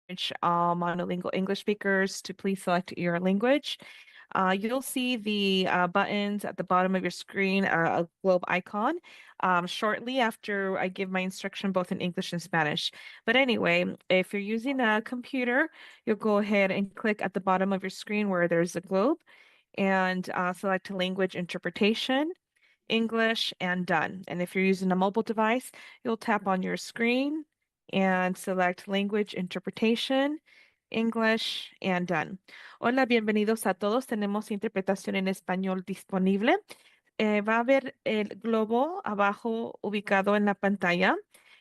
monolingual English speakers to please select your language. You'll see the buttons at the bottom of your screen, a globe icon, shortly after I give my instruction both in English and Spanish. But anyway, if you're using a computer, you'll go ahead and click at the bottom of your screen where there's a globe and select language interpretation, English, and done. And if you're using a mobile device, you'll tap on your screen and select language interpretation, English, and done. Hola, bienvenidos a todos. Tenemos interpretación en español disponible. Va a haber el globo abajo ubicado en la pantalla.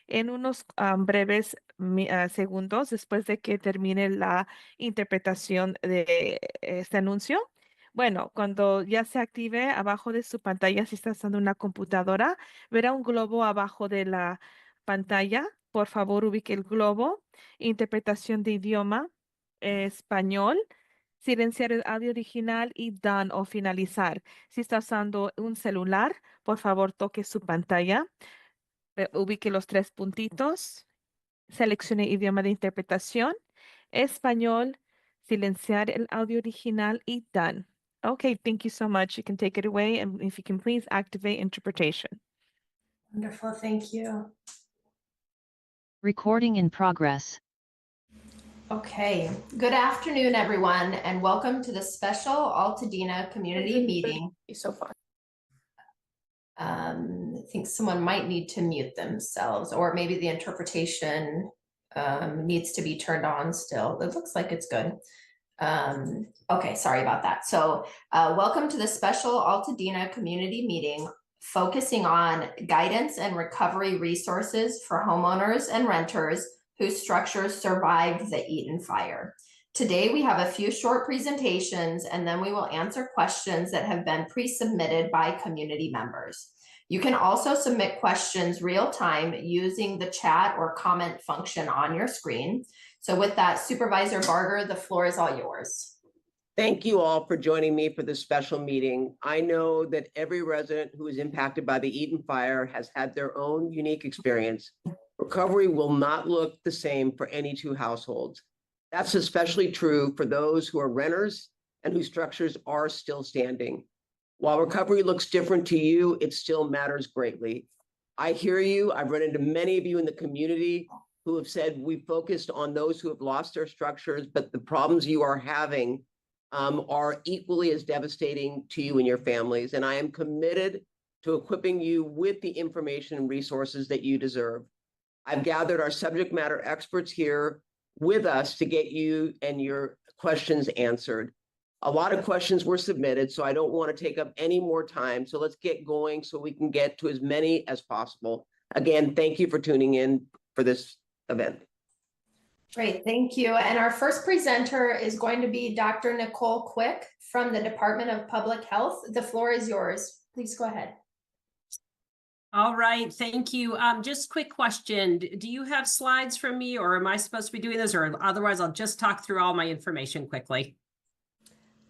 En unos breves segundos después de que termine la interpretación de este anuncio. Bueno, cuando ya se active abajo de su pantalla, si está usando una computadora, verá un globo abajo de la pantalla. Por favor, ubique el globo. Interpretación de idioma español. Silenciar el audio original y done o finalizar. Si está usando un celular, por favor, toque su pantalla. Ubique los tres puntitos. Seleccione idioma de interpretación. Español. Silenciar el audio original y done. Okay, thank you so much. You can take it away, and if you can please activate interpretation. Wonderful, thank you. Recording in progress. Okay, good afternoon, everyone, and welcome to the special Altadena Community Meeting. So far. I think someone might need to mute themselves, or maybe the interpretation needs to be turned on still. It looks like it's good. Okay, sorry about that. So welcome to the special Altadena Community Meeting focusing on guidance and recovery resources for homeowners and renters whose structures survived the Eaton fire. Today we have a few short presentations and then we will answer questions that have been pre-submitted by community members. You can also submit questions real time using the chat or comment function on your screen. So with that, Supervisor Barger, the floor is all yours. Thank you all for joining me for this special meeting. I know that every resident who is impacted by the Eaton fire has had their own unique experience. Recovery will not look the same for any two households. That's especially true for those who are renters and whose structures are still standing. While recovery looks different to you, it still matters greatly. I hear you. I've run into many of you in the community who have said we focused on those who have lost their structures, but the problems you are having are equally as devastating to you and your families. And I am committed to equipping you with the information and resources that you deserve. I've gathered our subject matter experts here with us to get you and your questions answered. A lot of questions were submitted, so I don't want to take up any more time. So let's get going so we can get to as many as possible. Again, thank you for tuning in for this event. Great, thank you. And our first presenter is going to be Dr. Nicole Quick from the Department of Public Health. The floor is yours. Please go ahead. All right, thank you. Just quick question. Do you have slides from me, or am I supposed to be doing this, or otherwise I'll just talk through all my information quickly?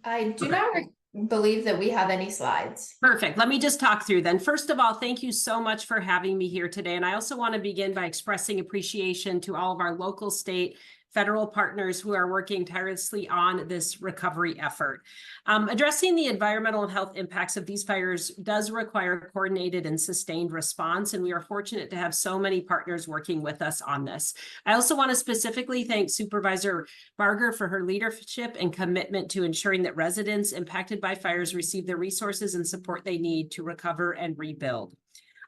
I do not believe that we have any slides. Perfect. Let me just talk through then. First of all, thank you so much for having me here today. And I also want to begin by expressing appreciation to all of our local, state, federal partners who are working tirelessly on this recovery effort. Addressing the environmental and health impacts of these fires does require a coordinated and sustained response, and we are fortunate to have so many partners working with us on this. I also want to specifically thank Supervisor Barger for her leadership and commitment to ensuring that residents impacted by fires receive the resources and support they need to recover and rebuild.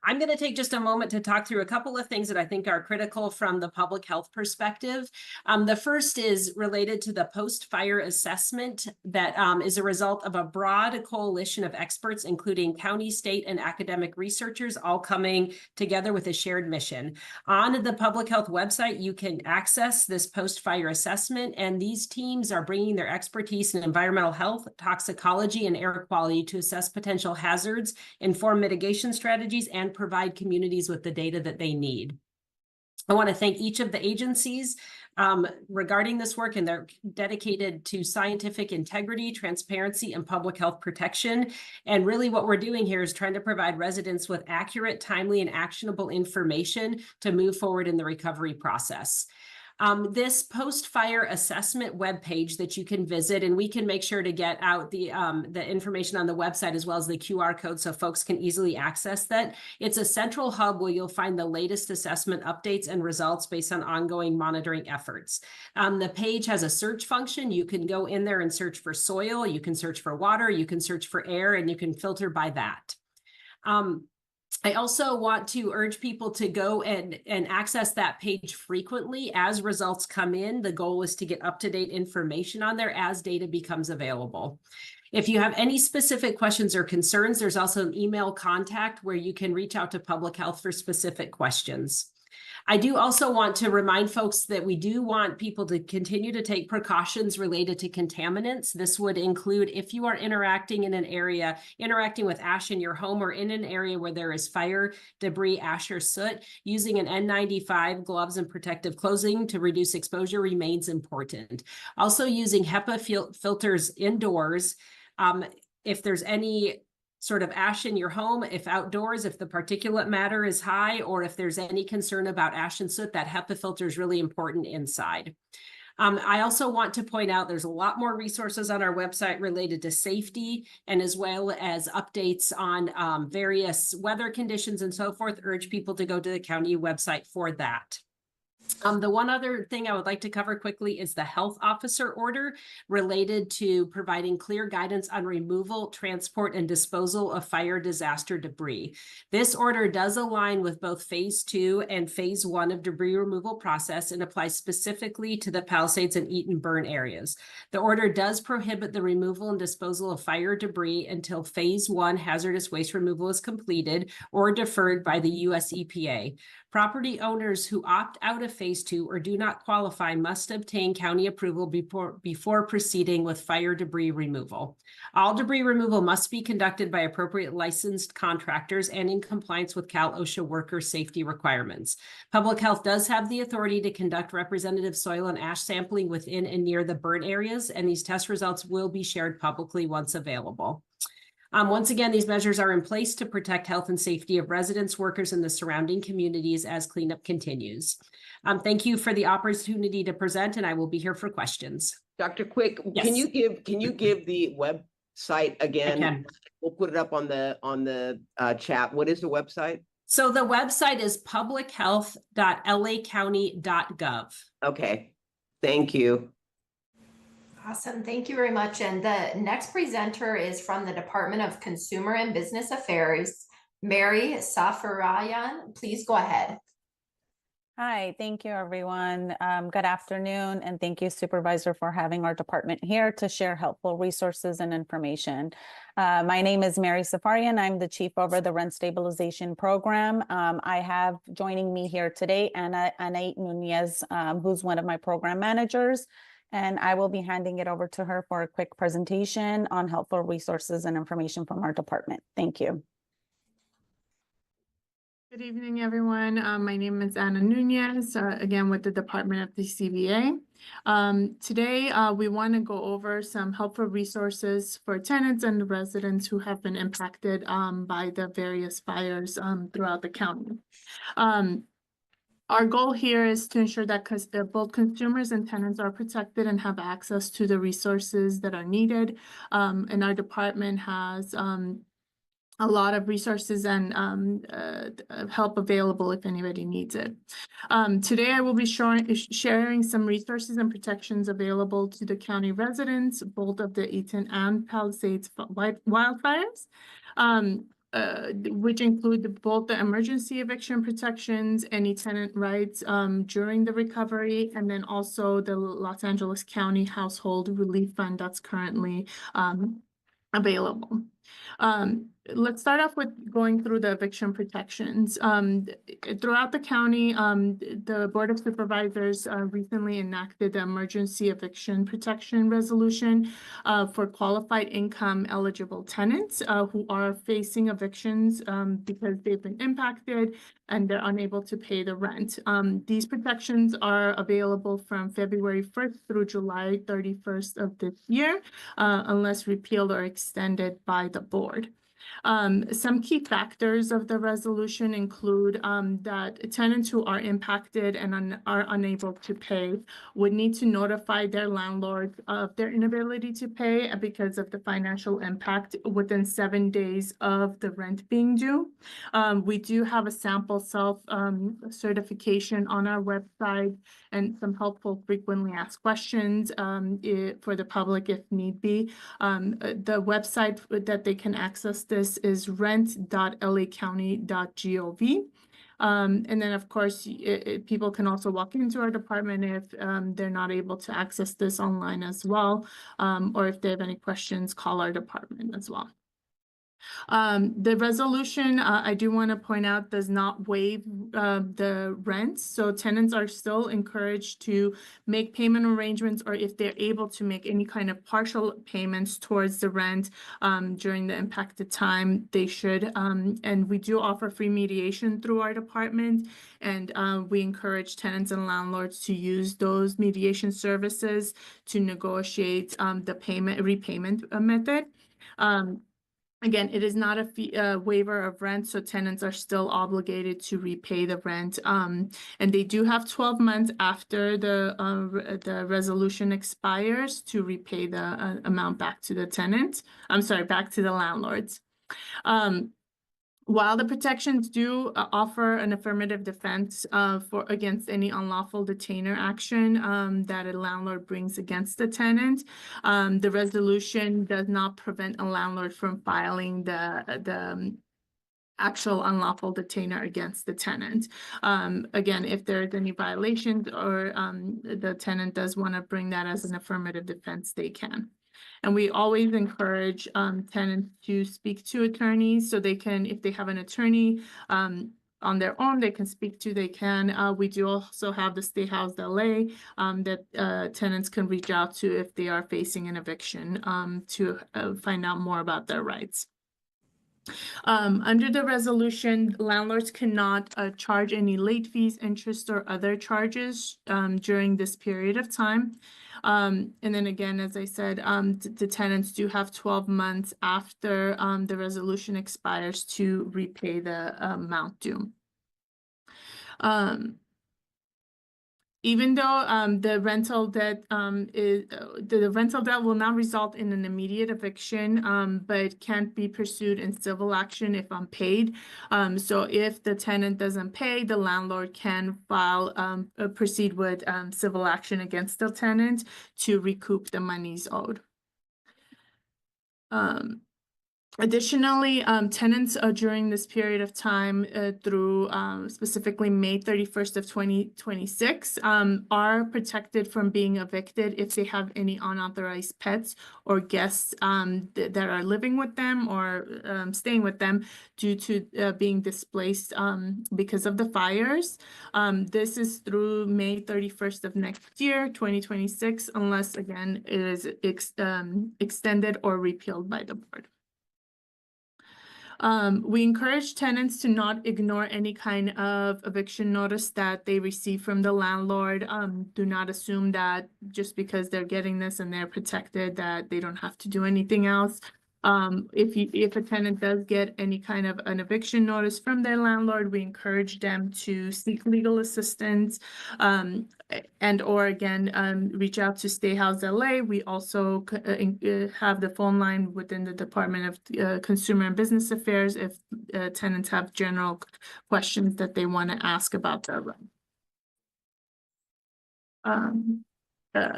I'm going to take just a moment to talk through a couple of things that I think are critical from the public health perspective. The first is related to the post-fire assessment that is a result of a broad coalition of experts, including county, state, and academic researchers, all coming together with a shared mission. On the public health website, you can access this post-fire assessment, and these teams are bringing their expertise in environmental health, toxicology, and air quality to assess potential hazards, inform mitigation strategies, and provide communities with the data that they need. I want to thank each of the agencies regarding this work, and they're dedicated to scientific integrity, transparency, and public health protection. And really what we're doing here is trying to provide residents with accurate, timely, and actionable information to move forward in the recovery process. This post-fire assessment webpage that you can visit, and we can make sure to get out the information on the website as well as the QR code so folks can easily access that. It's a central hub where you'll find the latest assessment updates and results based on ongoing monitoring efforts. The page has a search function. You can go in there and search for soil, you can search for water, you can search for air, and you can filter by that. I also want to urge people to go and access that page frequently as results come in. The goal is to get up-to-date information on there as data becomes available. If you have any specific questions or concerns, there's also an email contact where you can reach out to public health for specific questions. I do also want to remind folks that we do want people to continue to take precautions related to contaminants. This would include if you are interacting with ash in your home or in an area where there is fire, debris, ash, or soot, using an N95, gloves, and protective clothing to reduce exposure remains important. Also using HEPA filters indoors. If there's any sort of ash in your home, if outdoors, if the particulate matter is high, or if there's any concern about ash and soot, that HEPA filter is really important inside. I also want to point out there's a lot more resources on our website related to safety, and as well as updates on various weather conditions and so forth. Urge people to go to the county website for that. The one other thing I would like to cover quickly is the health officer order related to providing clear guidance on removal, transport, and disposal of fire disaster debris. This order does align with both phase 2 and phase 1 of debris removal process and applies specifically to the Palisades and Eaton burn areas. The order does prohibit the removal and disposal of fire debris until phase 1 hazardous waste removal is completed or deferred by the US EPA. Property owners who opt out of phase 2 or do not qualify must obtain county approval before proceeding with fire debris removal. All debris removal must be conducted by appropriate licensed contractors and in compliance with Cal OSHA worker safety requirements. Public Health does have the authority to conduct representative soil and ash sampling within and near the burn areas, and these test results will be shared publicly once available. Once again, these measures are in place to protect health and safety of residents, workers, and the surrounding communities as cleanup continues. Thank you for the opportunity to present, and I will be here for questions. Dr. Quick, Yes. can you give the website again? I can. We'll put it up on the chat. What is the website? So the website is publichealth.lacounty.gov. Okay, thank you. Awesome, thank you very much. And the next presenter is from the Department of Consumer and Business Affairs, Mary Safarayan. Please go ahead. Hi, thank you, everyone. Good afternoon, and thank you, Supervisor, for having our department here to share helpful resources and information. My name is Mary Safarian. I'm the Chief over the Rent Stabilization Program. I have joining me here today Ana Nunez, who's one of my program managers, and I will be handing it over to her for a quick presentation on helpful resources and information from our department. Thank you. Good evening, everyone. My name is Ana Nunez, again with the Department of the CBA. Today, we want to go over some helpful resources for tenants and residents who have been impacted by the various fires throughout the county. Our goal here is to ensure that both consumers and tenants are protected and have access to the resources that are needed. And our department has a lot of resources and help available if anybody needs it. Today, I will be sharing some resources and protections available to the county residents, both of the Eaton and Palisades wildfires, which include both the emergency eviction protections, any tenant rights during the recovery, and then also the Los Angeles County Household Relief Fund that's currently available. Let's start off with going through the eviction protections. Throughout the county, the Board of Supervisors recently enacted the emergency eviction protection resolution for qualified income eligible tenants who are facing evictions because they've been impacted and they're unable to pay the rent. These protections are available from February 1st through July 31st of this year, unless repealed or extended by the board. Some key factors of the resolution include that tenants who are impacted and are unable to pay would need to notify their landlord of their inability to pay because of the financial impact within 7 days of the rent being due. We do have a sample self certification on our website and some helpful frequently asked questions for the public if need be. The website that they can access this is rent.lacounty.gov. And then, of course, people can also walk into our department if they're not able to access this online as well, or if they have any questions, call our department as well. The resolution, I do want to point out, does not waive the rent. So tenants are still encouraged to make payment arrangements, or if they're able to make any kind of partial payments towards the rent during the impacted time, they should. And we do offer free mediation through our department. And we encourage tenants and landlords to use those mediation services to negotiate the repayment method. Again, it is not a waiver of rent, so tenants are still obligated to repay the rent. And they do have 12 months after the resolution expires to repay the amount back to the tenant. I'm sorry, back to the landlords. While the protections do offer an affirmative defense against any unlawful detainer action that a landlord brings against the tenant, the resolution does not prevent a landlord from filing the actual unlawful detainer against the tenant. Again, if there's any violations or the tenant does want to bring that as an affirmative defense, they can. And we always encourage tenants to speak to attorneys so they can, if they have an attorney on their own, they can speak to, they can. We do also have the State House LA that tenants can reach out to if they are facing an eviction to find out more about their rights. Under the resolution, landlords cannot charge any late fees, interest, or other charges during this period of time. And then again, as I said, the tenants do have 12 months after the resolution expires to repay the amount due. Even though the rental debt the rental debt will not result in an immediate eviction, but can't be pursued in civil action if unpaid. So if the tenant doesn't pay, the landlord can file proceed with civil action against the tenant to recoup the monies owed. Additionally, tenants during this period of time through specifically May 31st of 2026 are protected from being evicted if they have any unauthorized pets or guests that are living with them or staying with them due to being displaced because of the fires. This is through May 31st of next year, 2026, unless again it is extended or repealed by the board. We encourage tenants to not ignore any kind of eviction notice that they receive from the landlord. Do not assume that just because they're getting this and they're protected that they don't have to do anything else. If a tenant does get any kind of an eviction notice from their landlord, we encourage them to seek legal assistance and or again reach out to State House LA. We also have the phone line within the Department of Consumer and Business Affairs if tenants have general questions that they want to ask about their rent.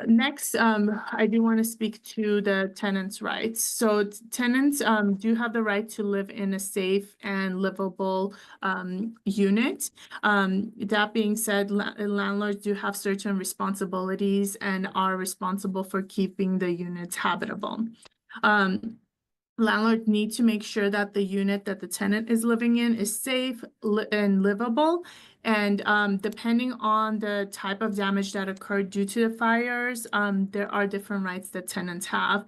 Next, I do want to speak to the tenants' rights. So tenants do have the right to live in a safe and livable unit. That being said, landlords do have certain responsibilities and are responsible for keeping the units habitable. Landlords need to make sure that the unit that the tenant is living in is safe and livable. And depending on the type of damage that occurred due to the fires, there are different rights that tenants have,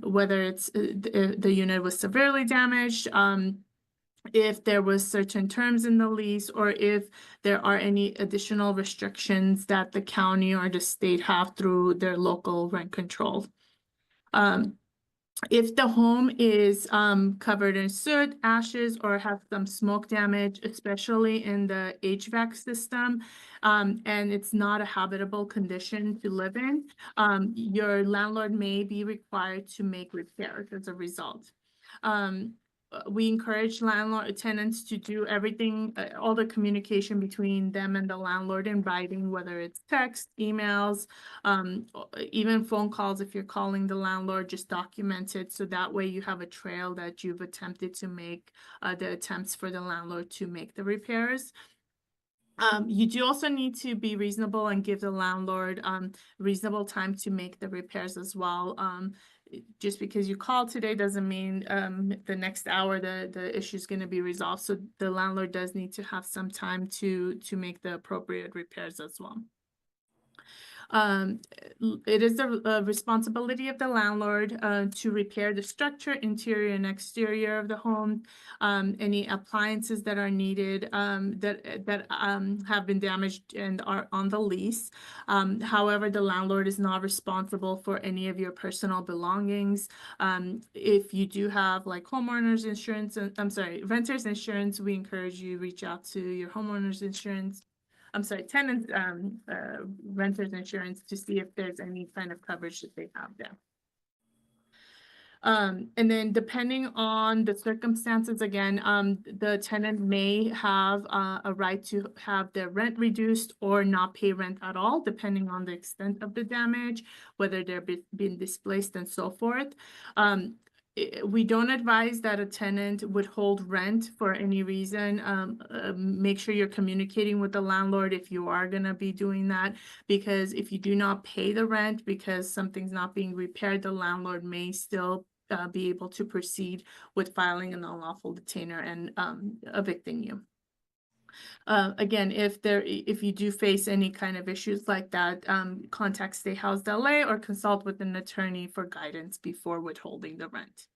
whether it's the unit was severely damaged, if there was certain terms in the lease, or if there are any additional restrictions that the county or the state have through their local rent control. If the home is covered in soot, ashes, or has some smoke damage, especially in the HVAC system, and it's not a habitable condition to live in, your landlord may be required to make repairs as a result. We encourage landlord tenants to do everything, all the communication between them and the landlord in writing, whether it's text, emails, even phone calls. If you're calling the landlord, just document it so that way you have a trail that you've attempted to make the attempts for the landlord to make the repairs. You do also need to be reasonable and give the landlord reasonable time to make the repairs as well. Just because you call today doesn't mean the next hour the issue is going to be resolved. So the landlord does need to have some time to make the appropriate repairs as well. It is the responsibility of the landlord to repair the structure, interior and exterior of the home, any appliances that are needed that have been damaged and are on the lease. However, the landlord is not responsible for any of your personal belongings. If you do have like homeowners insurance, renters insurance, we encourage you to reach out to your homeowners insurance. Tenants, renters insurance to see if there's any kind of coverage that they have there. And then depending on the circumstances, again, the tenant may have a right to have their rent reduced or not pay rent at all, depending on the extent of the damage, whether they're being displaced and so forth. We don't advise that a tenant withhold rent for any reason. Make sure you're communicating with the landlord if you are going to be doing that, because if you do not pay the rent because something's not being repaired, the landlord may still be able to proceed with filing an unlawful detainer and evicting you. Again, if you do face any kind of issues like that, contact State House LA or consult with an attorney for guidance before withholding the rent.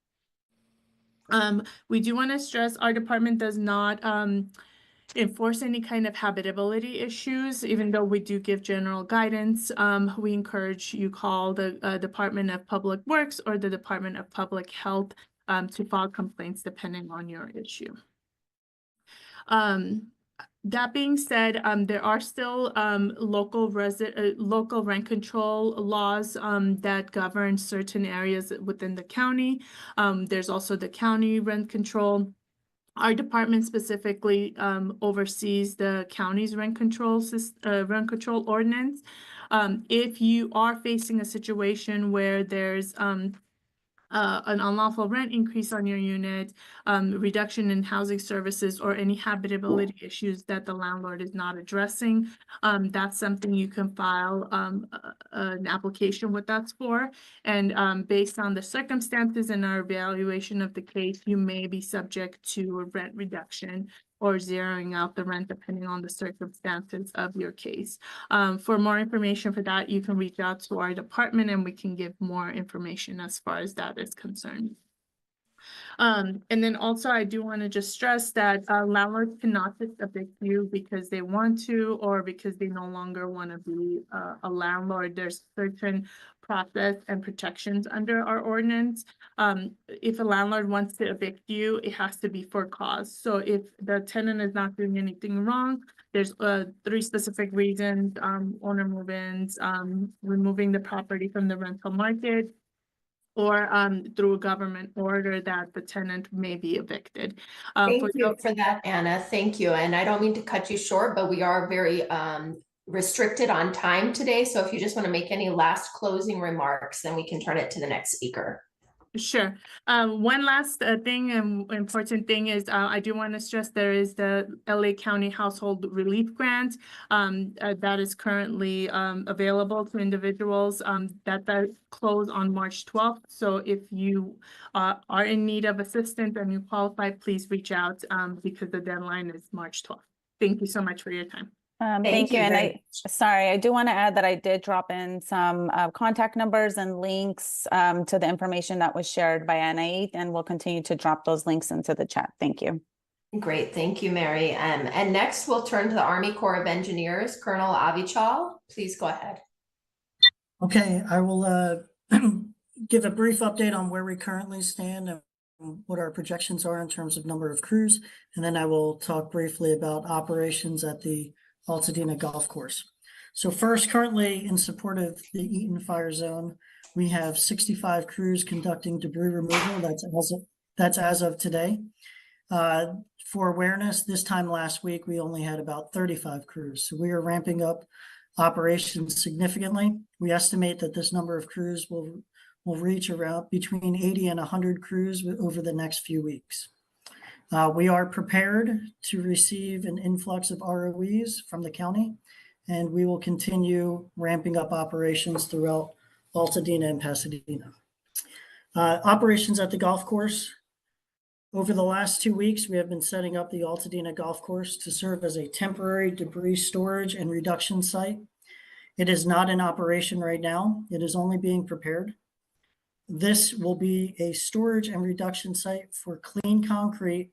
We do want to stress our department does not enforce any kind of habitability issues, even though we do give general guidance. We encourage you call the Department of Public Works or the Department of Public Health to file complaints depending on your issue. That being said, there are still local rent control laws that govern certain areas within the county. There's also the county rent control. Our department specifically oversees the county's rent control ordinance. If you are facing a situation where there's an unlawful rent increase on your unit, reduction in housing services, or any habitability issues that the landlord is not addressing, that's something you can file an application with us for. And based on the circumstances and our evaluation of the case, you may be subject to a rent reduction or zeroing out the rent depending on the circumstances of your case. For more information for that, you can reach out to our department and we can give more information as far as that is concerned. And then also I do want to just stress that landlords cannot just evict you because they want to or because they no longer want to be a landlord. There's certain process and protections under our ordinance. If a landlord wants to evict you, it has to be for cause. So if the tenant is not doing anything wrong, there's 3 specific reasons: owner move-ins, removing the property from the rental market, or through a government order that the tenant may be evicted. Thank you for that, Anna. Thank you. And I don't mean to cut you short, but we are very restricted on time today. So if you just want to make any last closing remarks, then we can turn it to the next speaker. Sure. One last thing and important thing is I do want to stress there is the LA County Household Relief Grant that is currently available to individuals that close on March 12th. So if you are in need of assistance and you qualify, please reach out because the deadline is March 12th. Thank you so much for your time. Thank you. And I do want to add that I did drop in some contact numbers and links to the information that was shared by Anna, and we'll continue to drop those links into the chat. Thank you. Great. Thank you, Mary. And next we'll turn to the Army Corps of Engineers, Colonel Avichal. Please go ahead. Okay, I will give a brief update on where we currently stand and what our projections are in terms of number of crews, and then I will talk briefly about operations at the Altadena Golf Course. So first, currently in support of the Eaton Fire Zone, we have 65 crews conducting debris removal. That's as of today. For awareness, this time last week, we only had about 35 crews. So we are ramping up operations significantly. We estimate that this number of crews will reach around between 80 and 100 crews over the next few weeks. We are prepared to receive an influx of ROEs from the county, and we will continue ramping up operations throughout Altadena and Pasadena. Operations at the golf course. Over the last 2 weeks, we have been setting up the Altadena Golf Course to serve as a temporary debris storage and reduction site. It is not in operation right now. It is only being prepared. This will be a storage and reduction site for clean concrete,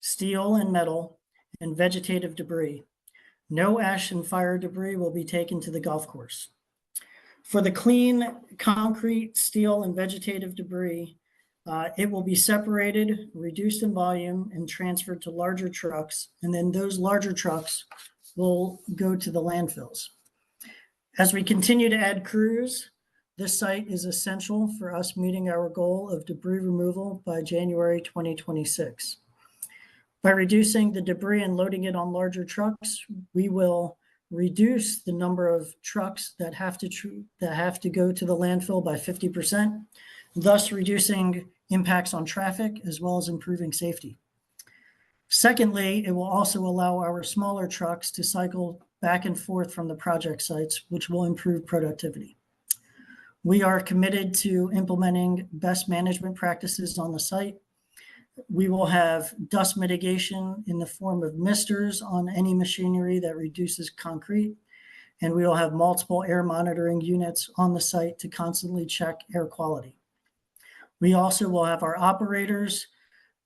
steel and metal, and vegetative debris. No ash and fire debris will be taken to the golf course. For the clean concrete, steel, and vegetative debris, it will be separated, reduced in volume, and transferred to larger trucks, and then those larger trucks will go to the landfills. As we continue to add crews, this site is essential for us meeting our goal of debris removal by January 2026. By reducing the debris and loading it on larger trucks, we will reduce the number of trucks that have to go to the landfill by 50%, thus reducing impacts on traffic as well as improving safety. Secondly, it will also allow our smaller trucks to cycle back and forth from the project sites, which will improve productivity. We are committed to implementing best management practices on the site. We will have dust mitigation in the form of misters on any machinery that reduces concrete, and we will have multiple air monitoring units on the site to constantly check air quality. We also will have our operators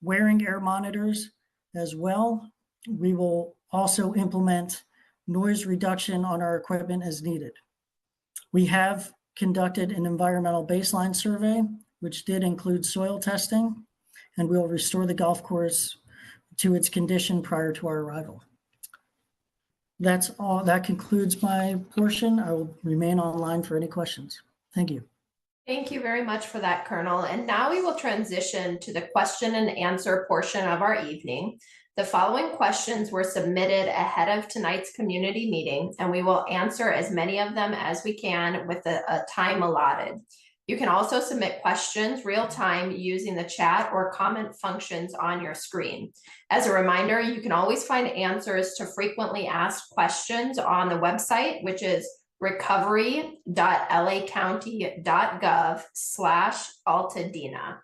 wearing air monitors as well. We will also implement noise reduction on our equipment as needed. We have conducted an environmental baseline survey, which did include soil testing, and we'll restore the golf course to its condition prior to our arrival. That's all. That concludes my portion. I will remain online for any questions. Thank you. Thank you very much for that, Colonel. And now we will transition to the question and answer portion of our evening. The following questions were submitted ahead of tonight's community meeting, and we will answer as many of them as we can with a time allotted. You can also submit questions real time using the chat or comment functions on your screen. As a reminder, you can always find answers to frequently asked questions on the website, which is recovery.lacounty.gov/Altadena.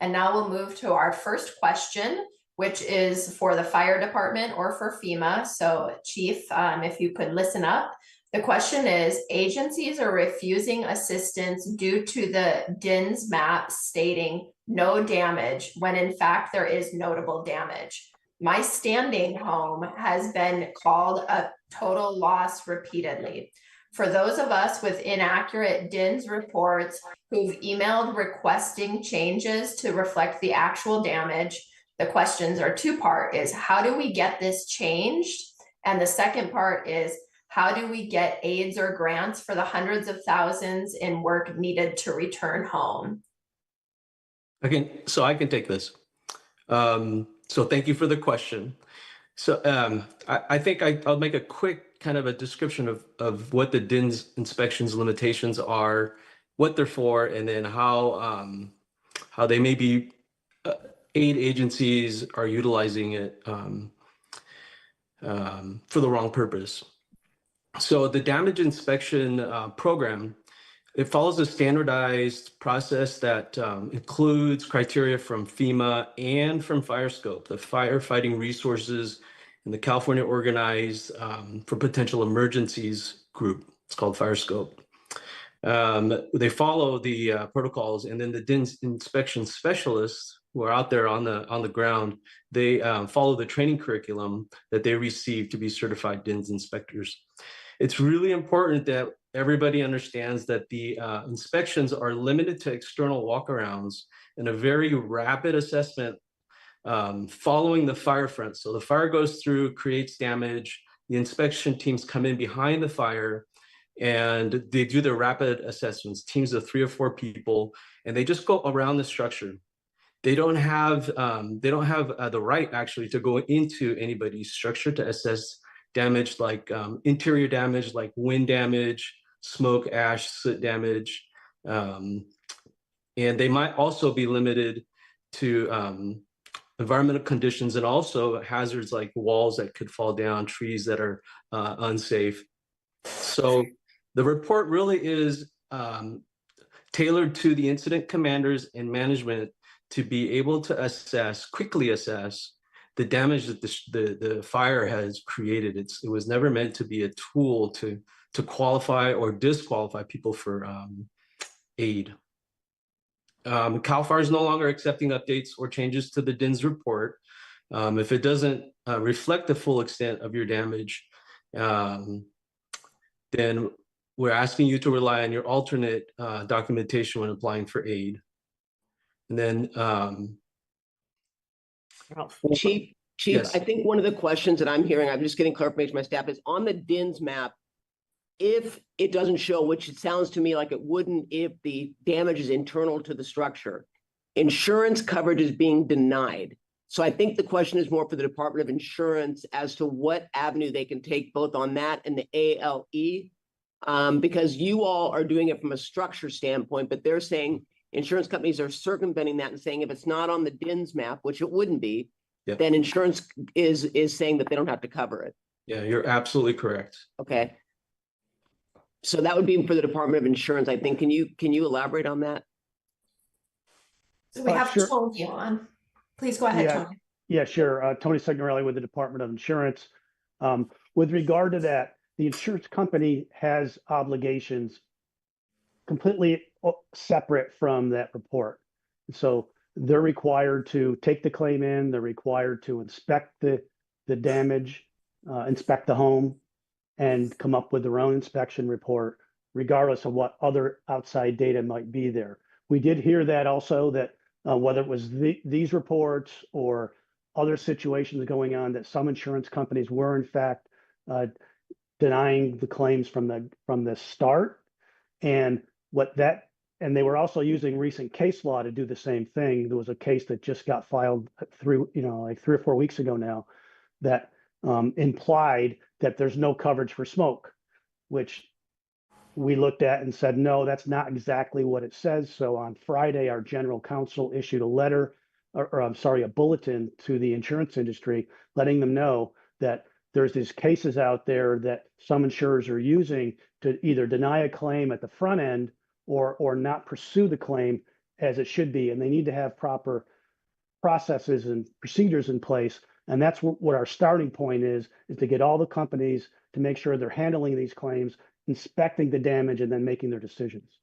And now we'll move to our first question, which is for the fire department or for FEMA. So Chief, if you could listen up. The question is, agencies are refusing assistance due to the DINS map stating no damage when in fact there is notable damage. My standing home has been called a total loss repeatedly. For those of us with inaccurate DINS reports who've emailed requesting changes to reflect the actual damage, the questions are two-part: is how do we get this changed? And the second part is, how do we get aids or grants for the hundreds of thousands in work needed to return home? So I can take this. So thank you for the question. So I think I'll make a quick kind of a description of what the DINS inspections limitations are, what they're for, and then how they maybe aid agencies are utilizing it for the wrong purpose. So the damage inspection program, it follows a standardized process that includes criteria from FEMA and from FireScope, the Firefighting Resources and the California Organized for Potential Emergencies group. It's called FireScope. They follow the protocols, and then the DINS inspection specialists who are out there on the ground, they follow the training curriculum that they receive to be certified DINS inspectors. It's really important that everybody understands that the inspections are limited to external walkarounds and a very rapid assessment following the fire front. So the fire goes through, creates damage. The inspection teams come in behind the fire and they do their rapid assessments, teams of 3 or 4 people, and they just go around the structure. They don't have the right actually to go into anybody's structure to assess damage like interior damage, like wind damage, smoke, ash, soot damage. And they might also be limited to environmental conditions and also hazards like walls that could fall down, trees that are unsafe. So the report really is tailored to the incident commanders and management to be able to quickly assess the damage that the fire has created. It was never meant to be a tool to qualify or disqualify people for aid. CAL FIRE is no longer accepting updates or changes to the DINS report. If it doesn't reflect the full extent of your damage, then we're asking you to rely on your alternate documentation when applying for aid. And then Chief, yes. I think one of the questions that I'm hearing, I'm just getting clarification from my staff, is on the DINS map, if it doesn't show, which it sounds to me like it wouldn't if the damage is internal to the structure, insurance coverage is being denied. So I think the question is more for the Department of Insurance as to what avenue they can take both on that and the ALE, because you all are doing it from a structure standpoint, but they're saying insurance companies are circumventing that and saying if it's not on the DINS map, which it wouldn't be, Yep. then insurance is saying that they don't have to cover it. Yeah, you're absolutely correct. Okay. So that would be for the Department of Insurance, I think. Can you elaborate on that? So we have Sure. Tony on. Please go ahead, Yeah. Tony. Yeah, sure. Tony Signorelli with the Department of Insurance. With regard to that, the insurance company has obligations completely separate from that report. So they're required to take the claim in, they're required to inspect the damage, inspect the home, and come up with their own inspection report, regardless of what other outside data might be there. We did hear that also, that whether it was these reports or other situations going on, that some insurance companies were in fact denying the claims from the start. And they were also using recent case law to do the same thing. There was a case that just got filed through, like 3 or 4 weeks ago now, that implied that there's no coverage for smoke, which we looked at and said, no, that's not exactly what it says. So on Friday, our general counsel issued a letter, a bulletin to the insurance industry, letting them know that there's these cases out there that some insurers are using to either deny a claim at the front end or not pursue the claim as it should be. And they need to have proper processes and procedures in place. And that's what our starting point is to get all the companies to make sure they're handling these claims, inspecting the damage, and then making their decisions.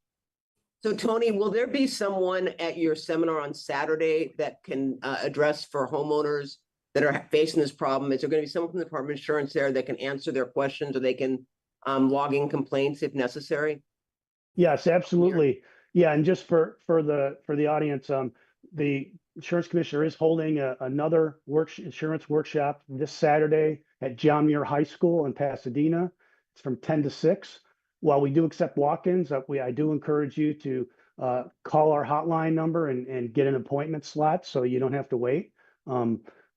So Tony, will there be someone at your seminar on Saturday that can address for homeowners that are facing this problem? Is there going to be someone from the Department of Insurance there that can answer their questions, or they can log in complaints if necessary? Yes, absolutely. Yeah, and just for the audience, the insurance commissioner is holding another insurance workshop this Saturday at John Muir High School in Pasadena. It's from 10 to 6. While we do accept walk-ins, I do encourage you to call our hotline number and get an appointment slot so you don't have to wait.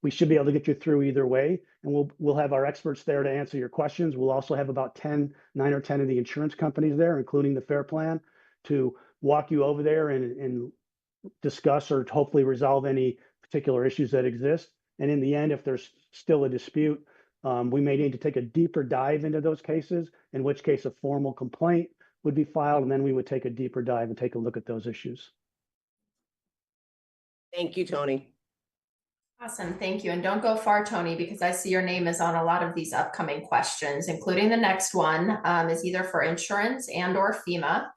We should be able to get you through either way, and we'll have our experts there to answer your questions. We'll also have about 9 or 10 of the insurance companies there, including the Fair Plan, to walk you over there and discuss or hopefully resolve any particular issues that exist. And in the end, if there's still a dispute, we may need to take a deeper dive into those cases, in which case a formal complaint would be filed, and then we would take a deeper dive and take a look at those issues. Thank you, Tony. Awesome, thank you. And don't go far, Tony, because I see your name is on a lot of these upcoming questions, including the next one is either for insurance and or FEMA.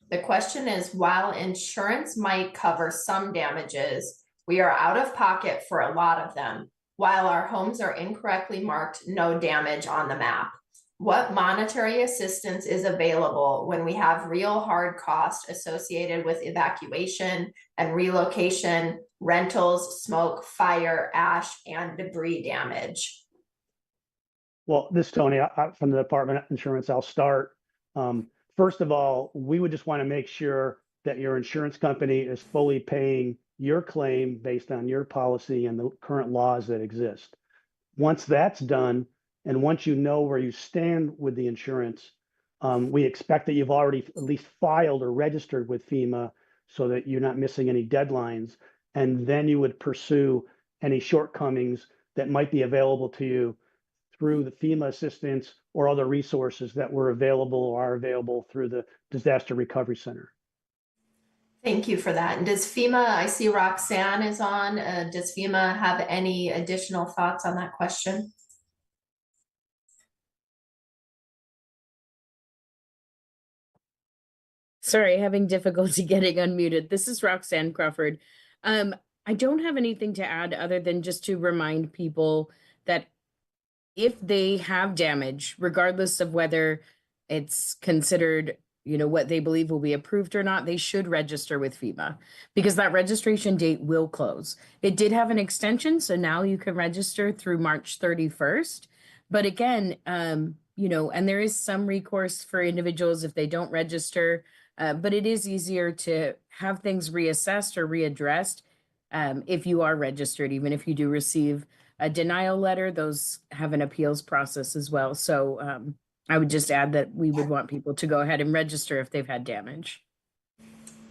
The question is, while insurance might cover some damages, we are out of pocket for a lot of them, while our homes are incorrectly marked no damage on the map. What monetary assistance is available when we have real hard costs associated with evacuation and relocation, rentals, smoke, fire, ash, and debris damage? Well, Tony, from the Department of Insurance, I'll start. First of all, we would just want to make sure that your insurance company is fully paying your claim based on your policy and the current laws that exist. Once that's done, and once you know where you stand with the insurance, we expect that you've already at least filed or registered with FEMA so that you're not missing any deadlines. And then you would pursue any shortcomings that might be available to you through the FEMA assistance or other resources that were available or are available through the Disaster Recovery Center. Thank you for that. And does FEMA, I see Roxanne is on, does FEMA have any additional thoughts on that question? Sorry, having difficulty getting unmuted. This is Roxanne Crawford. I don't have anything to add other than just to remind people that if they have damage, regardless of whether it's considered, what they believe will be approved or not, they should register with FEMA because that registration date will close. It did have an extension, so now you can register through March 31st. But again, and there is some recourse for individuals if they don't register, but it is easier to have things reassessed or readdressed if you are registered, even if you do receive a denial letter, those have an appeals process as well. So I would just add that we would want people to go ahead and register if they've had damage.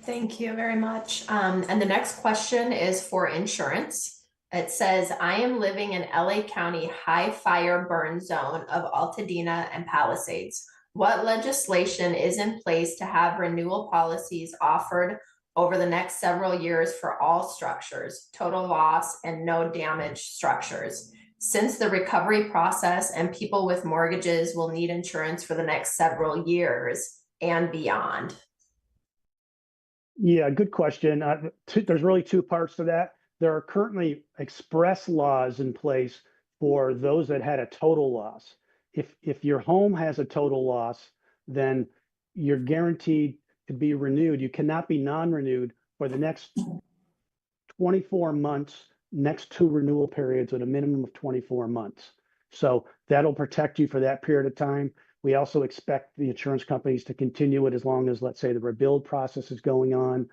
Thank you very much. And the next question is for insurance. It says, I am living in LA County high fire burn zone of Altadena and Palisades. What legislation is in place to have renewal policies offered over the next several years for all structures, total loss and no damage structures? Since the recovery process and people with mortgages will need insurance for the next several years and beyond. Yeah, good question. There's really two parts to that. There are currently express laws in place for those that had a total loss. If your home has a total loss, then you're guaranteed to be renewed. You cannot be non-renewed for the next 24 months, next two renewal periods at a minimum of 24 months. So that'll protect you for that period of time. We also expect the insurance companies to continue it as long as, let's say, the rebuild process is going on.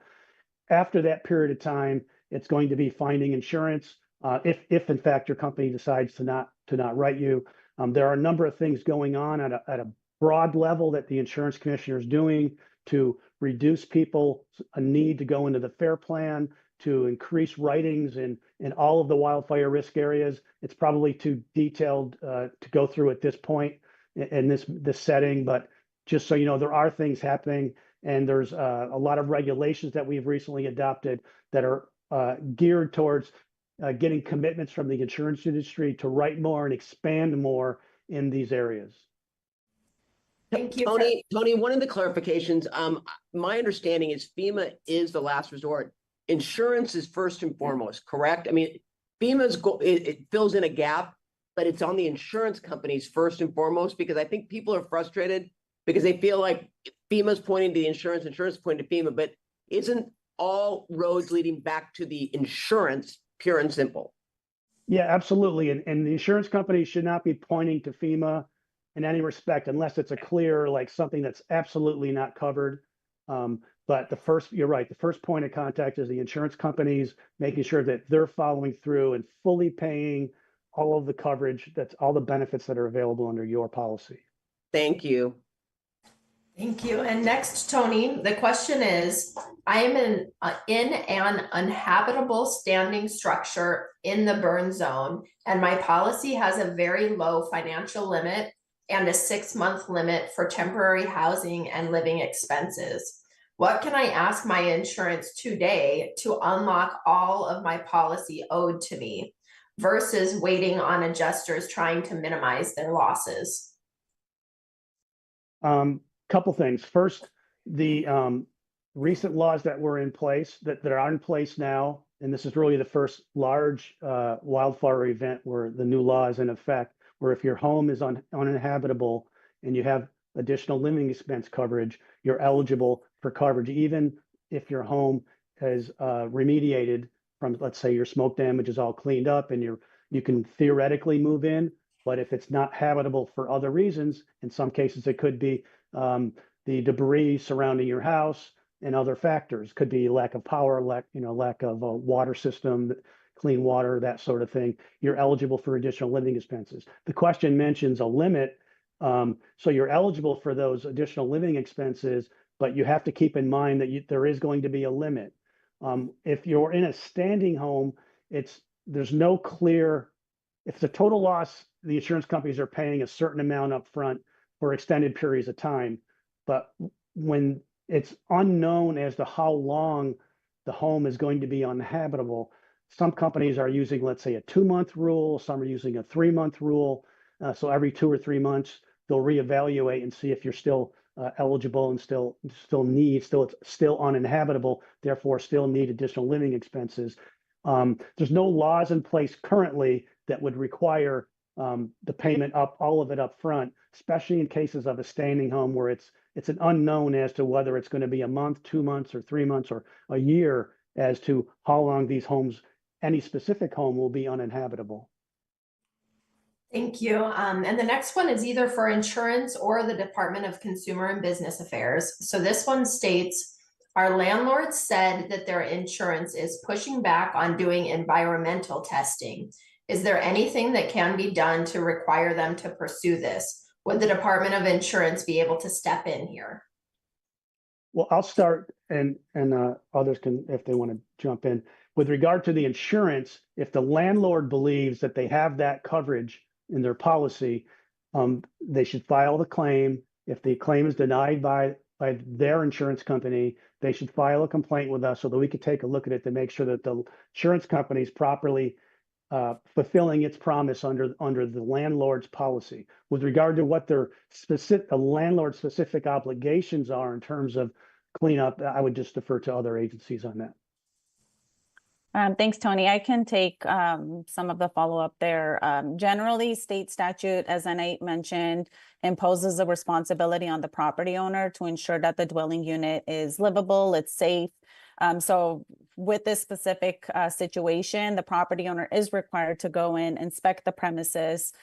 After that period of time, it's going to be finding insurance. If in fact your company decides to not write you, there are a number of things going on at a broad level that the insurance commissioner is doing to reduce people's a need to go into the FAIR plan, to increase writings in all of the wildfire risk areas. It's probably too detailed to go through at this point in this setting, but just so you know, there are things happening, and there's a lot of regulations that we've recently adopted that are geared towards getting commitments from the insurance industry to write more and expand more in these areas. Thank you. Tony, one of the clarifications, my understanding is FEMA is the last resort. Insurance is first and foremost, correct? I mean, FEMA's it fills in a gap, but it's on the insurance companies first and foremost, because I think people are frustrated because they feel like FEMA's pointing to the insurance pointing to FEMA, but isn't all roads leading back to the insurance pure and simple? Yeah, absolutely. And the insurance companies should not be pointing to FEMA in any respect, unless it's a clear, like something that's absolutely not covered. But you're right, the first point of contact is the insurance companies, making sure that they're following through and fully paying all of the coverage, that's all the benefits that are available under your policy. Thank you. Thank you. And next, Tony, the question is, I am in an uninhabitable standing structure in the burn zone, and my policy has a very low financial limit and a 6-month limit for temporary housing and living expenses. What can I ask my insurance today to unlock all of my policy owed to me versus waiting on adjusters trying to minimize their losses? Couple things. First, the recent laws that were in place, that are in place now, and this is really the first large wildfire event where the new law is in effect, where if your home is uninhabitable and you have additional living expense coverage, you're eligible for coverage, even if your home is remediated from, let's say your smoke damage is all cleaned up and you can theoretically move in. But if it's not habitable for other reasons, in some cases it could be the debris surrounding your house and other factors. Could be lack of power, lack of a water system, clean water, that sort of thing. You're eligible for additional living expenses. The question mentions a limit. So you're eligible for those additional living expenses, but you have to keep in mind that there is going to be a limit. If you're in a standing home, there's no clear, if it's a total loss, the insurance companies are paying a certain amount up front for extended periods of time. But when it's unknown as to how long the home is going to be uninhabitable, some companies are using, let's say, a 2-month rule, some are using a 3-month rule. So every 2 or 3 months, they'll reevaluate and see if you're still eligible and still uninhabitable, therefore still need additional living expenses. There's no laws in place currently that would require the payment all of it up front, especially in cases of a standing home where it's an unknown as to whether it's going to be a month, 2 months, or 3 months, or a year as to how long these homes, any specific home, will be uninhabitable. Thank you. And the next one is either for insurance or the Department of Consumer and Business Affairs. So this one states, our landlords said that their insurance is pushing back on doing environmental testing. Is there anything that can be done to require them to pursue this? Would the Department of Insurance be able to step in here? Well, I'll start, and others can, if they want to jump in. With regard to the insurance, if the landlord believes that they have that coverage in their policy, they should file the claim. If the claim is denied by their insurance company, they should file a complaint with us so that we could take a look at it to make sure that the insurance company is properly fulfilling its promise under the landlord's policy. With regard to what the landlord's specific obligations are in terms of cleanup, I would just defer to other agencies on that. Thanks, Tony. I can take some of the follow-up there. Generally, state statute, as Anait mentioned, imposes a responsibility on the property owner to ensure that the dwelling unit is livable, it's safe. So with this specific situation, the property owner is required to go in, inspect the premises,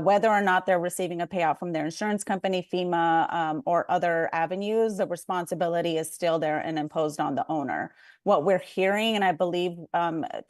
whether or not they're receiving a payout from their insurance company, FEMA, or other avenues. The responsibility is still there and imposed on the owner. What we're hearing, and I believe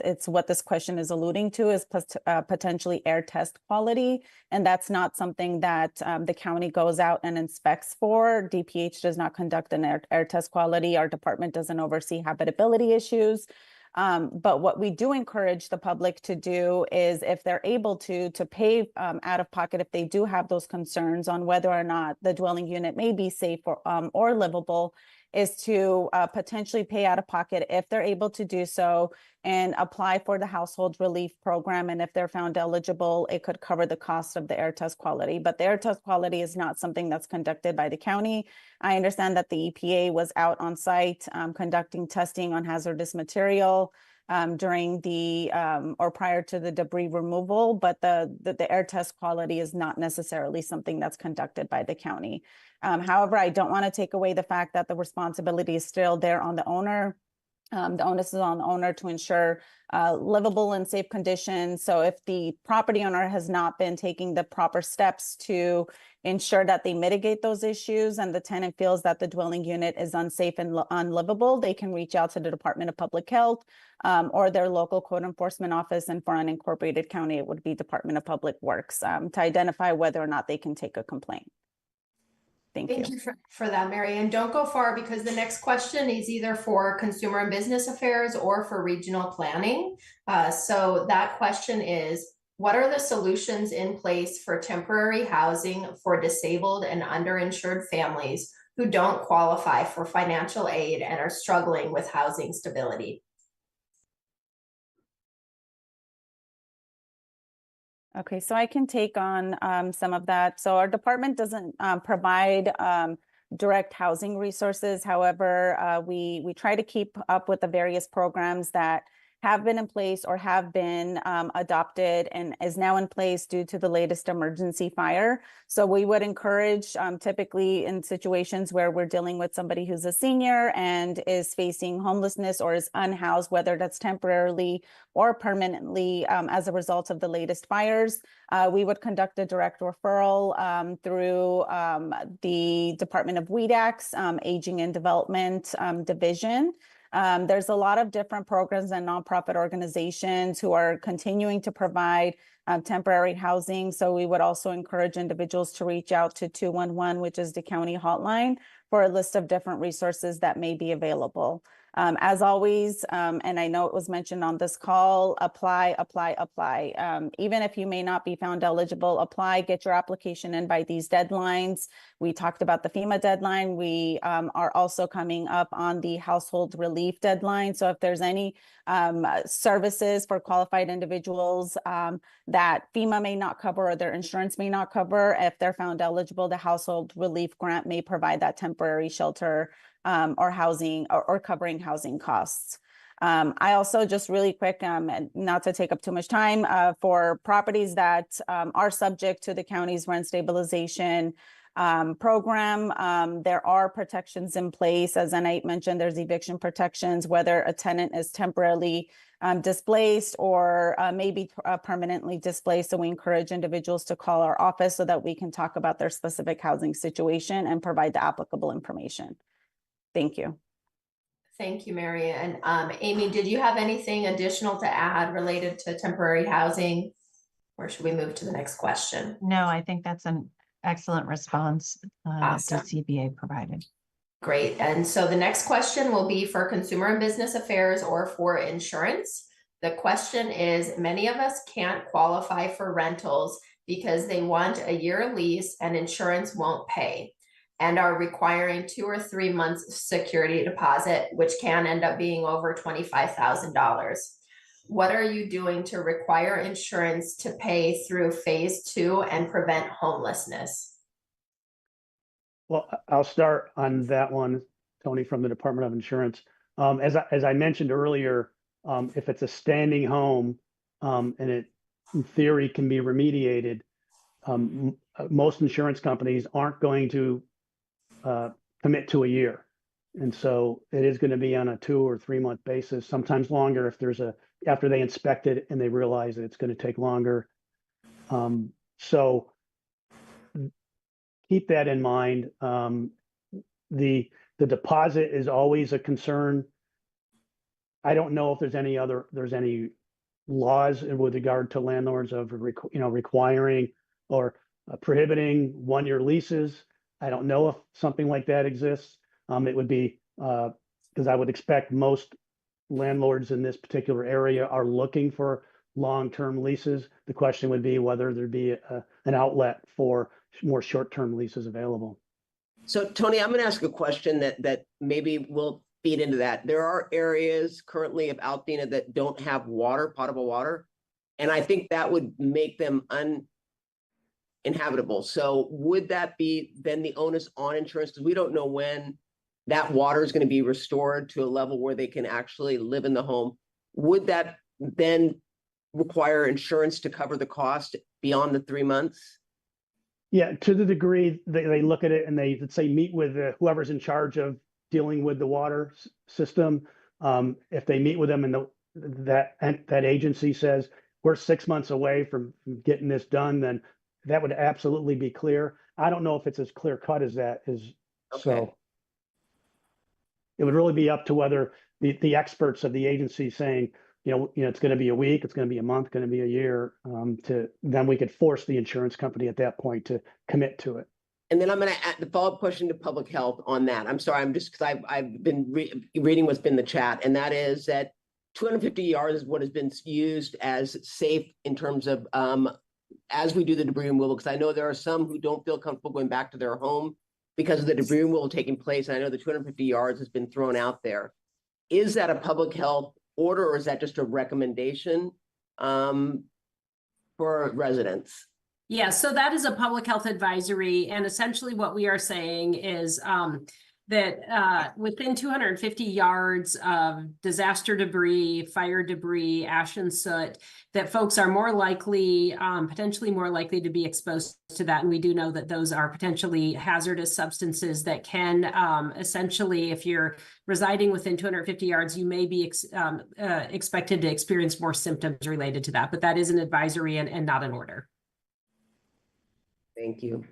it's what this question is alluding to, is potentially air test quality. And that's not something that the county goes out and inspects for. DPH does not conduct an air test quality. Our department doesn't oversee habitability issues. But what we do encourage the public to do is, if they're able to pay out of pocket, if they do have those concerns on whether or not the dwelling unit may be safe or livable, is to potentially pay out of pocket if they're able to do so and apply for the household relief program. And if they're found eligible, it could cover the cost of the air test quality. But the air test quality is not something that's conducted by the county. I understand that the EPA was out on site conducting testing on hazardous material during the or prior to the debris removal, but the air test quality is not necessarily something that's conducted by the county. However, I don't want to take away the fact that the responsibility is still there on the owner. The onus is on the owner to ensure livable and safe conditions. So if the property owner has not been taking the proper steps to ensure that they mitigate those issues, and the tenant feels that the dwelling unit is unsafe and unlivable, they can reach out to the Department of Public Health or their local code enforcement office. And for unincorporated county, it would be Department of Public Works to identify whether or not they can take a complaint. Thank you for that, Mary. And don't go far, because the next question is either for Consumer and Business Affairs or for Regional Planning. So that question is, what are the solutions in place for temporary housing for disabled and underinsured families who don't qualify for financial aid and are struggling with housing stability? Okay, so I can take on some of that. So our department doesn't provide direct housing resources. However, we try to keep up with the various programs that have been in place or have been adopted and is now in place due to the latest emergency fire. So we would encourage, typically in situations where we're dealing with somebody who's a senior and is facing homelessness or is unhoused, whether that's temporarily or permanently as a result of the latest fires, we would conduct a direct referral through the Department of WEDAC's Aging and Development Division. There's a lot of different programs and nonprofit organizations who are continuing to provide temporary housing. So we would also encourage individuals to reach out to 211, which is the county hotline, for a list of different resources that may be available. As always, and I know it was mentioned on this call, apply. Even if you may not be found eligible, apply, get your application in by these deadlines. We talked about the FEMA deadline. We are also coming up on the household relief deadline. So if there's any services for qualified individuals that FEMA may not cover or their insurance may not cover, if they're found eligible, the household relief grant may provide that temporary shelter or housing or covering housing costs. I also just really quick, not to take up too much time, for properties that are subject to the county's rent stabilization program, there are protections in place. As Anait mentioned, there's eviction protections, whether a tenant is temporarily displaced or maybe permanently displaced. So we encourage individuals to call our office so that we can talk about their specific housing situation and provide the applicable information. Thank you. Thank you, Mary. And Amy, did you have anything additional to add related to temporary housing? Or should we move to the next question? No, I think that's an excellent response Awesome. that CBA provided. Great. And so the next question will be for consumer and business affairs or for insurance. The question is, many of us can't qualify for rentals because they want a year lease and insurance won't pay, and are requiring 2 or 3 months security deposit, which can end up being over $25,000. What are you doing to require insurance to pay through phase 2 and prevent homelessness? Well, I'll start on that one, Tony, from the Department of Insurance. As I mentioned earlier, if it's a standing home and it, in theory, can be remediated, most insurance companies aren't going to commit to a year. And so it is going to be on a 2 or 3 month basis, sometimes longer if there's after they inspect it and they realize that it's going to take longer. So keep that in mind. The deposit is always a concern. I don't know if there's any laws with regard to landlords of requiring or prohibiting 1-year leases. I don't know if something like that exists. It would be because I would expect most landlords in this particular area are looking for long-term leases. The question would be whether there'd be an outlet for more short-term leases available. So Tony, I'm going to ask a question that maybe will feed into that. There are areas currently of Altadena that don't have water, potable water, and I think that would make them uninhabitable. So would that be then the onus on insurance? Because we don't know when that water is going to be restored to a level where they can actually live in the home. Would that then require insurance to cover the cost beyond the 3 months? Yeah, to the degree they look at it and they would say meet with whoever's in charge of dealing with the water system. If they meet with them and that agency says we're 6 months away from getting this done, then that would absolutely be clear. I don't know if it's as clear cut as that is. Okay. So it would really be up to whether the experts of the agency saying, it's going to be a week, it's going to be a month, going to be a year, then we could force the insurance company at that point to commit to it. And then I'm going to add the follow-up question to public health on that. I'm sorry, I'm just because I've been reading what's been in the chat, and that is that 250 yards is what has been used as safe in terms of as we do the debris removal, because I know there are some who don't feel comfortable going back to their home because of the debris removal taking place. And I know the 250 yards has been thrown out there. Is that a public health order or is that just a recommendation for residents? Yeah, so that is a public health advisory. And essentially what we are saying is that within 250 yards of disaster debris, fire debris, ash and soot, that folks are more likely, potentially more likely to be exposed to that. And we do know that those are potentially hazardous substances that can essentially, if you're residing within 250 yards, you may be expected to experience more symptoms related to that. But that is an advisory and not an order. Thank you.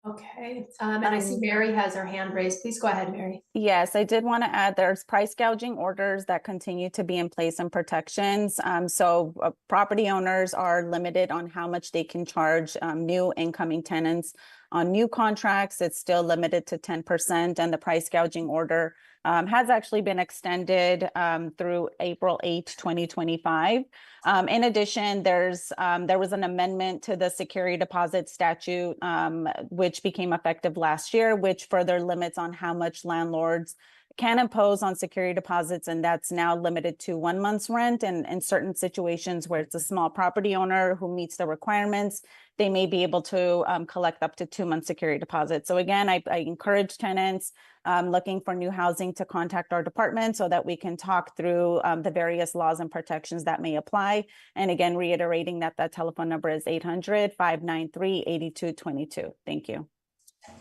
Okay, and I see Mary has her hand raised. Please go ahead, Mary. Yes, I did want to add there's price gouging orders that continue to be in place and protections. So property owners are limited on how much they can charge new incoming tenants on new contracts. It's still limited to 10%, and the price gouging order has actually been extended through April 8, 2025. In addition, there was an amendment to the security deposit statute, which became effective last year, which further limits on how much landlords can impose on security deposits, and that's now limited to 1 month's rent. And in certain situations where it's a small property owner who meets the requirements, they may be able to collect up to 2 months security deposit. So again, I encourage tenants looking for new housing to contact our department so that we can talk through the various laws and protections that may apply. And again, reiterating that that telephone number is 800-593-8222. Thank you.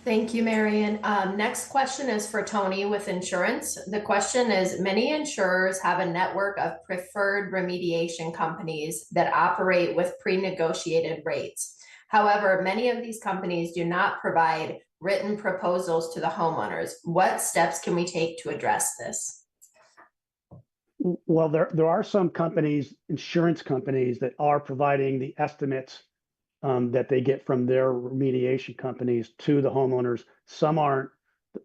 Thank you, Marion. Next question is for Tony with insurance. The question is, many insurers have a network of preferred remediation companies that operate with pre-negotiated rates. However, many of these companies do not provide written proposals to the homeowners. What steps can we take to address this? Well, there are some companies, insurance companies, that are providing the estimates that they get from their remediation companies to the homeowners. Some aren't.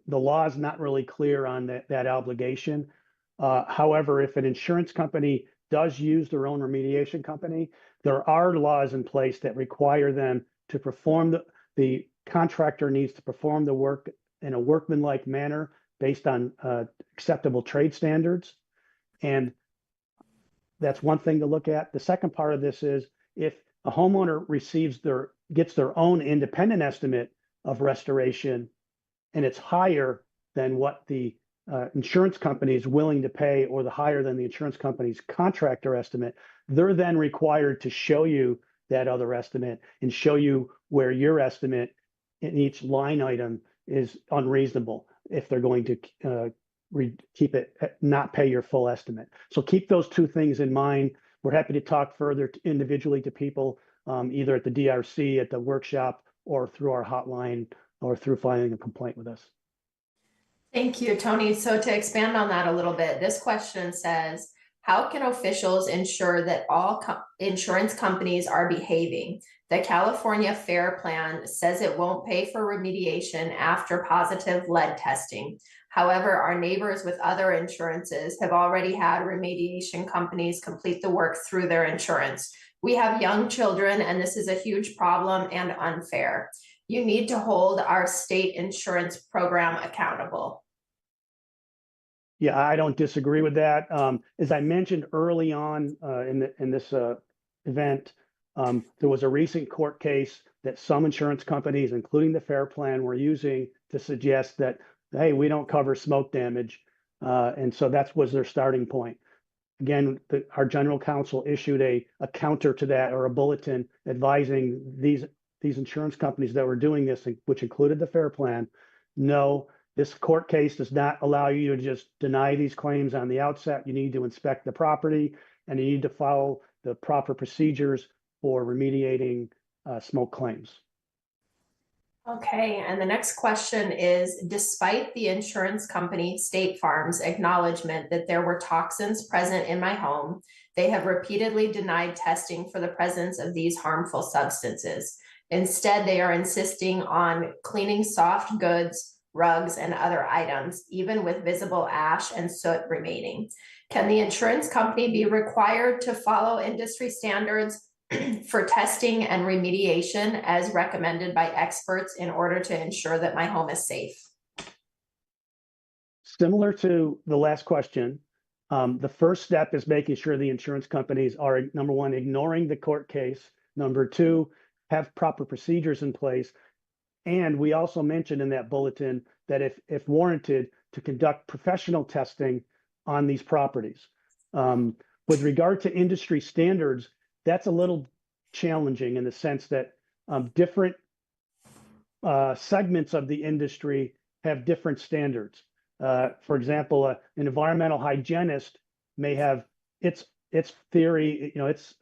The law is not really clear on that obligation. However, if an insurance company does use their own remediation company, there are laws in place that require them to perform the contractor needs to perform the work in a workmanlike manner based on acceptable trade standards. And that's one thing to look at. The second part of this is, if a homeowner gets their own independent estimate of restoration, and it's higher than what the insurance company is willing to pay, or the higher than the insurance company's contractor estimate, they're then required to show you that other estimate and show you where your estimate in each line item is unreasonable if they're going to not pay your full estimate. So keep those two things in mind. We're happy to talk further individually to people, either at the DRC, at the workshop, or through our hotline, or through filing a complaint with us. Thank you, Tony. So to expand on that a little bit, this question says, how can officials ensure that all insurance companies are behaving? The California FAIR Plan says it won't pay for remediation after positive lead testing. However, our neighbors with other insurances have already had remediation companies complete the work through their insurance. We have young children, and this is a huge problem and unfair. You need to hold our state insurance program accountable. Yeah, I don't disagree with that. As I mentioned early on in this event, there was a recent court case that some insurance companies, including the FAIR Plan, were using to suggest that, hey, we don't cover smoke damage. And so that was their starting point. Again, our general counsel issued a counter to that, or a bulletin advising these insurance companies that were doing this, which included the FAIR Plan. No, this court case does not allow you to just deny these claims on the outset. You need to inspect the property, and you need to follow the proper procedures for remediating smoke claims. Okay, and the next question is, despite the insurance company State Farm's acknowledgement that there were toxins present in my home, they have repeatedly denied testing for the presence of these harmful substances. Instead, they are insisting on cleaning soft goods, rugs, and other items, even with visible ash and soot remaining. Can the insurance company be required to follow industry standards for testing and remediation as recommended by experts in order to ensure that my home is safe? Similar to the last question, the first step is making sure the insurance companies are, number one, ignoring the court case. Number two, have proper procedures in place. And we also mentioned in that bulletin that if warranted, to conduct professional testing on these properties. With regard to industry standards, that's a little challenging in the sense that different segments of the industry have different standards. For example, an environmental hygienist may have its theory, its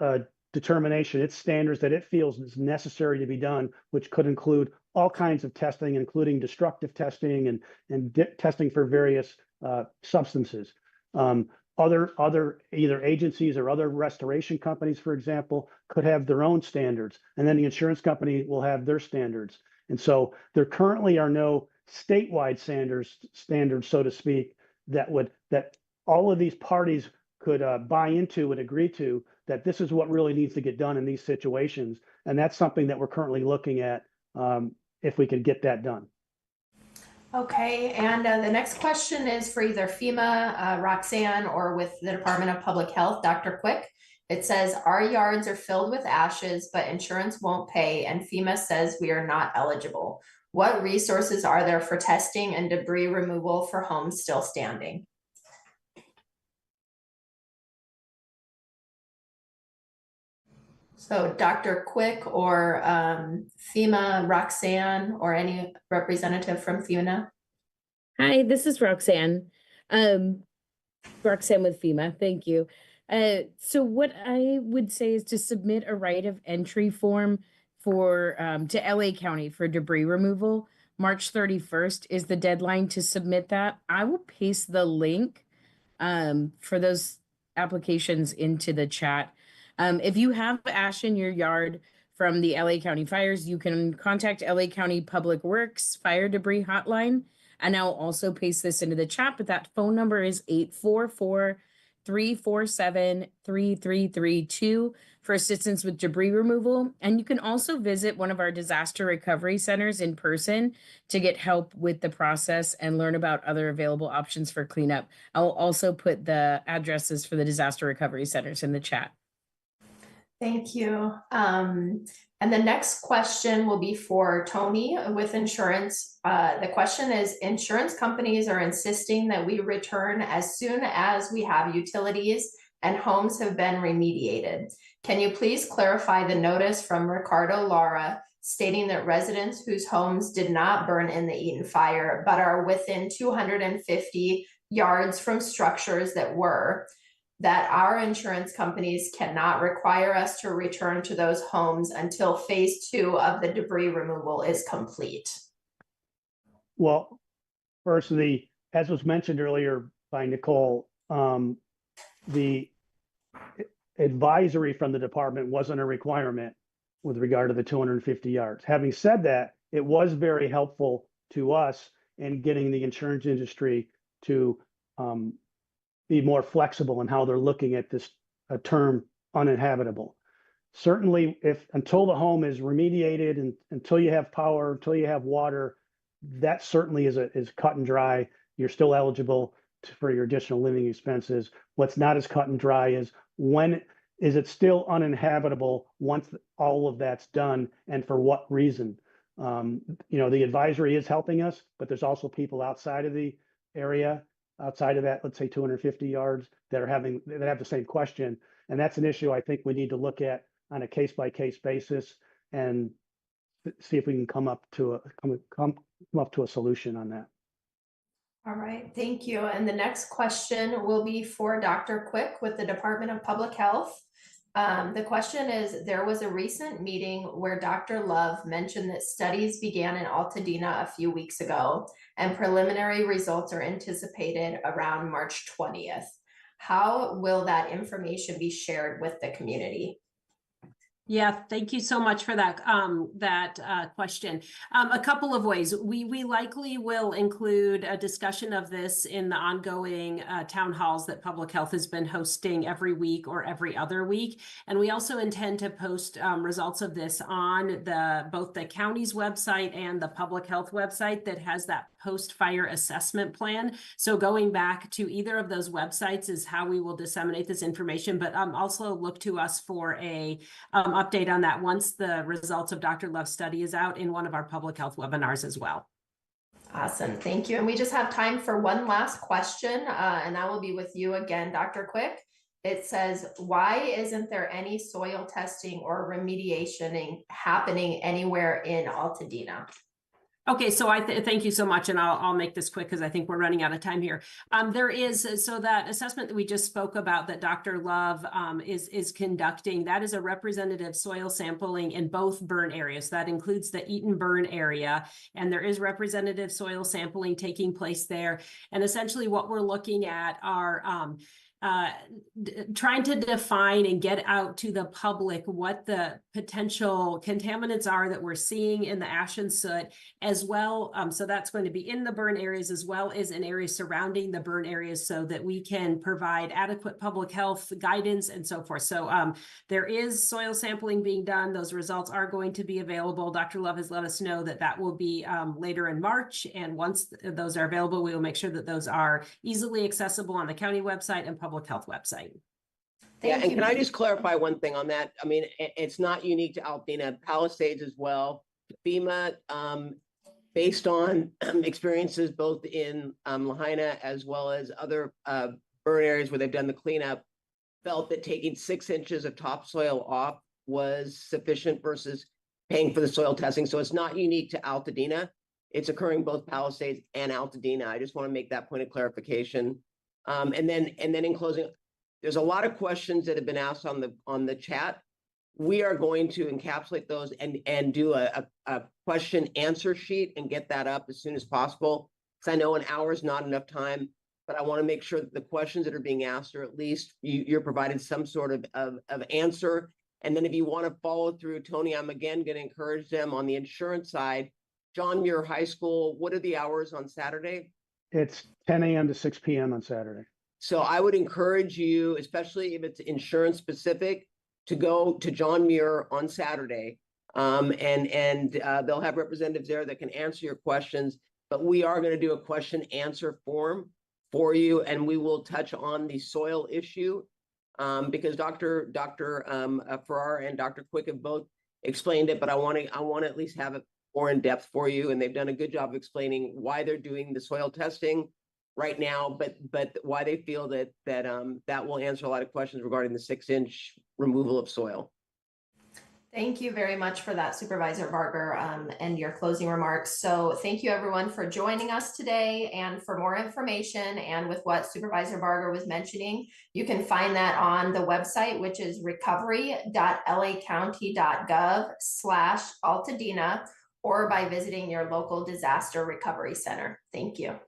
determination, its standards that it feels is necessary to be done, which could include all kinds of testing, including destructive testing and testing for various substances. Other either agencies or other restoration companies, for example, could have their own standards, and then the insurance company will have their standards. And so there currently are no statewide standards, so to speak, that all of these parties could buy into and agree to, that this is what really needs to get done in these situations. And that's something that we're currently looking at if we could get that done. Okay, and the next question is for either FEMA, Roxanne, or with the Department of Public Health, Dr. Quick. It says, our yards are filled with ashes, but insurance won't pay, and FEMA says we are not eligible. What resources are there for testing and debris removal for homes still standing? So Dr. Quick or FEMA, Roxanne, or any representative from FEMA? Hi, this is Roxanne. Roxanne with FEMA, thank you. So what I would say is to submit a right of entry form for to LA County for debris removal. March 31st is the deadline to submit that. I will paste the link for those applications into the chat. If you have ash in your yard from the LA County fires, you can contact LA County Public Works Fire Debris Hotline. And I'll also paste this into the chat, but that phone number is 844-347-3332 for assistance with debris removal. And you can also visit one of our disaster recovery centers in person to get help with the process and learn about other available options for cleanup. I'll also put the addresses for the disaster recovery centers in the chat. Thank you. And the next question will be for Tony with insurance. The question is, insurance companies are insisting that we return as soon as we have utilities and homes have been remediated. Can you please clarify the notice from Ricardo Lara stating that residents whose homes did not burn in the Eaton fire but are within 250 yards from structures that our insurance companies cannot require us to return to those homes until phase 2 of the debris removal is complete? Well, first, as was mentioned earlier by Nicole, the advisory from the department wasn't a requirement with regard to the 250 yards. Having said that, it was very helpful to us in getting the insurance industry to be more flexible in how they're looking at this term uninhabitable. Certainly, until the home is remediated and until you have power, until you have water, that certainly is cut and dry. You're still eligible for your additional living expenses. What's not as cut and dry is when is it still uninhabitable once all of that's done, and for what reason? The advisory is helping us, but there's also people outside of the area, outside of that, let's say 250 yards, that have the same question. And that's an issue I think we need to look at on a case-by-case basis and see if we can come up to a solution on that. All right, thank you. And the next question will be for Dr. Quick with the Department of Public Health. The question is, there was a recent meeting where Dr. Love mentioned that studies began in Altadena a few weeks ago and preliminary results are anticipated around March 20th. How will that information be shared with the community? Yeah, thank you so much for that question. A couple of ways. We likely will include a discussion of this in the ongoing town halls that Public Health has been hosting every week or every other week. And we also intend to post results of this on both the county's website and the Public Health website that has that post-fire assessment plan. So going back to either of those websites is how we will disseminate this information, but also look to us for a update on that once the results of Dr. Love's study is out in one of our public health webinars as well. Awesome, thank you. And we just have time for one last question, and that will be with you again, Dr. Quick. It says, why isn't there any soil testing or remediation happening anywhere in Altadena? Okay, so thank you so much, and I'll make this quick because I think we're running out of time here. There is, so that assessment that we just spoke about that Dr. Love is conducting, that is a representative soil sampling in both burn areas. That includes the Eaton burn area, and there is representative soil sampling taking place there. And essentially what we're looking at are trying to define and get out to the public what the potential contaminants are that we're seeing in the ash and soot as well. So that's going to be in the burn areas as well as in areas surrounding the burn areas so that we can provide adequate public health guidance and so forth. So there is soil sampling being done. Those results are going to be available. Dr. Love has let us know that that will be later in March. And once those are available, we will make sure that those are easily accessible on the county website and public health website. Thank and you. can I just clarify one thing on that? I mean, it's not unique to Altadena, Palisades as well. FEMA, based on experiences both in Lahaina as well as other burn areas where they've done the cleanup, felt that taking 6 inches of topsoil off was sufficient versus paying for the soil testing. So it's not unique to Altadena. It's occurring both Palisades and Altadena. I just want to make that point of clarification. And then in closing, there's a lot of questions that have been asked on the chat. We are going to encapsulate those and do a question answer sheet and get that up as soon as possible. Because I know an hour is not enough time, but I want to make sure that the questions that are being asked, or at least you're provided some sort of answer. And then if you want to follow through, Tony, I'm again going to encourage them on the insurance side. John Muir High School, what are the hours on Saturday? It's 10 a.m. to 6 p.m. on Saturday. So I would encourage you, especially if it's insurance specific, to go to John Muir on Saturday. And they'll have representatives there that can answer your questions. But we are going to do a question answer form for you, and we will touch on the soil issue because Dr. Farrar and Dr. Quick have both explained it, but I want to at least have it more in depth for you, and they've done a good job of explaining why they're doing the soil testing right now, but why they feel that will answer a lot of questions regarding the 6-inch removal of soil. Thank you very much for that, Supervisor Barger, and your closing remarks. So thank you everyone for joining us today. And for more information and with what Supervisor Barger was mentioning, you can find that on the website, which is recovery.lacounty.gov/Altadena, or by visiting your local disaster recovery center. Thank you.